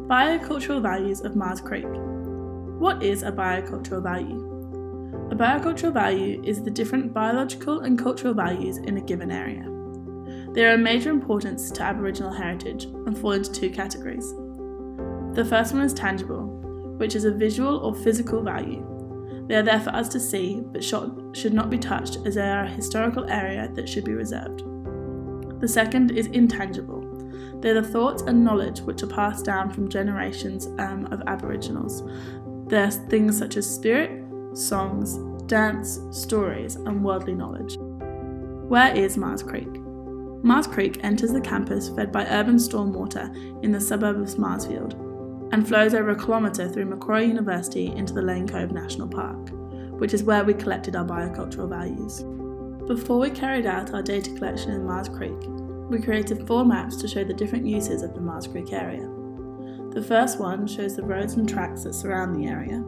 Biocultural Values of Mars Creek. What is a biocultural value? A biocultural value is the different biological and cultural values in a given area. They are of major importance to Aboriginal heritage and fall into two categories. The first one is tangible, which is a visual or physical value. They are there for us to see, but should not be touched, as they are a historical area that should be reserved. The second is intangible. They are the thoughts and knowledge which are passed down from generations of Aboriginals. They are things such as spirit, songs, dance, stories, and worldly knowledge. Where is Mars Creek? Mars Creek enters the campus fed by urban stormwater in the suburb of Marsfield and flows over a kilometre through Macquarie University into the Lane Cove National Park, which is where we collected our biocultural values. Before we carried out our data collection in Mars Creek, we created 4 maps to show the different uses of the Mars Creek area. The first one shows the roads and tracks that surround the area.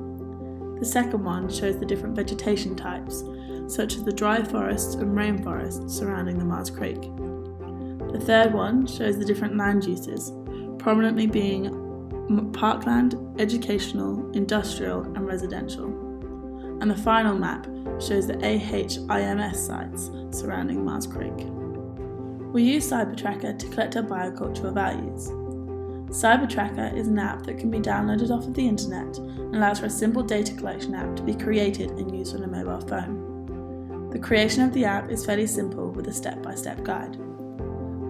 The second one shows the different vegetation types, such as the dry forests and rainforests surrounding the Mars Creek. The third one shows the different land uses, prominently being parkland, educational, industrial and residential. And the final map shows the AHIMS sites surrounding Mars Creek. We use CyberTracker to collect our biocultural values. CyberTracker is an app that can be downloaded off of the internet and allows for a simple data collection app to be created and used on a mobile phone. The creation of the app is fairly simple with a step-by-step guide.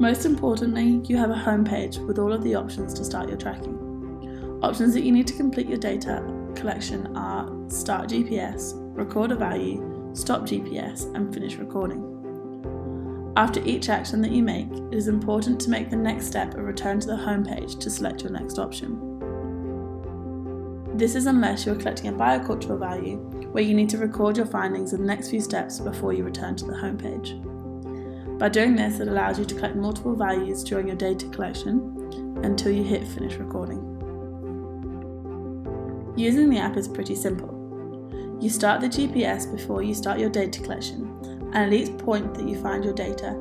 Most importantly, you have a homepage with all of the options to start your tracking. Options that you need to complete your data collection are Start GPS, Record a Value, Stop GPS, and Finish Recording. After each action that you make, it is important to make the next step a return to the home page to select your next option. This is unless you are collecting a biocultural value where you need to record your findings in the next few steps before you return to the home page. By doing this, it allows you to collect multiple values during your data collection until you hit finish recording. Using the app is pretty simple. You start the GPS before you start your data collection, and at each point that you find your data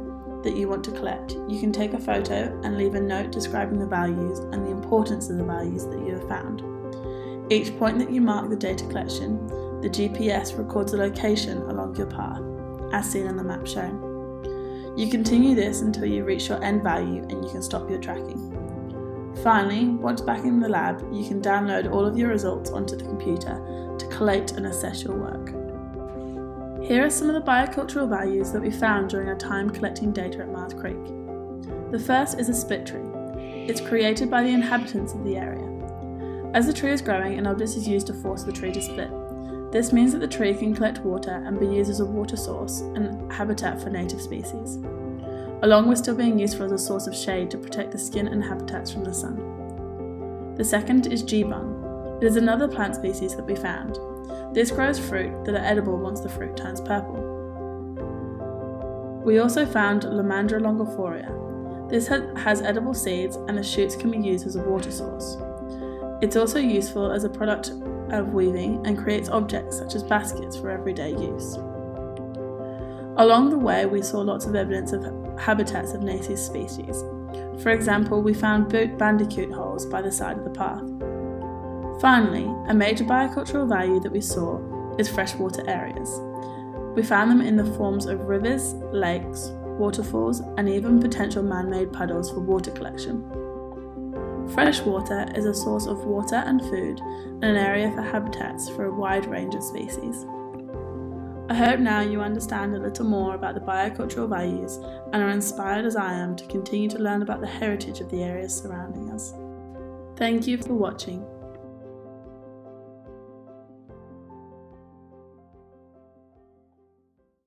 that you want to collect, you can take a photo and leave a note describing the values and the importance of the values that you have found. Each point that you mark the data collection, the GPS records the location along your path, as seen on the map shown. You continue this until you reach your end value and you can stop your tracking. Finally, once back in the lab, you can download all of your results onto the computer to collate and assess your work. Here are some of the biocultural values that we found during our time collecting data at Mars Creek. The first is a split tree. It's created by the inhabitants of the area. As the tree is growing, an object is used to force the tree to split. This means that the tree can collect water and be used as a water source and habitat for native species, along with still being useful as a source of shade to protect the skin and habitats from the sun. The second is G-bung. It is another plant species that we found. This grows fruit that are edible once the fruit turns purple. We also found Lomandra longifolia. This has edible seeds and the shoots can be used as a water source. It's also useful as a product of weaving and creates objects such as baskets for everyday use. Along the way, we saw lots of evidence of habitats of native species. For example, we found boot bandicoot holes by the side of the path. Finally, a major biocultural value that we saw is freshwater areas. We found them in the forms of rivers, lakes, waterfalls, and even potential man-made puddles for water collection. Freshwater is a source of water and food and an area for habitats for a wide range of species. I hope now you understand a little more about the biocultural values and are inspired as I am to continue to learn about the heritage of the areas surrounding us. Thank you for watching.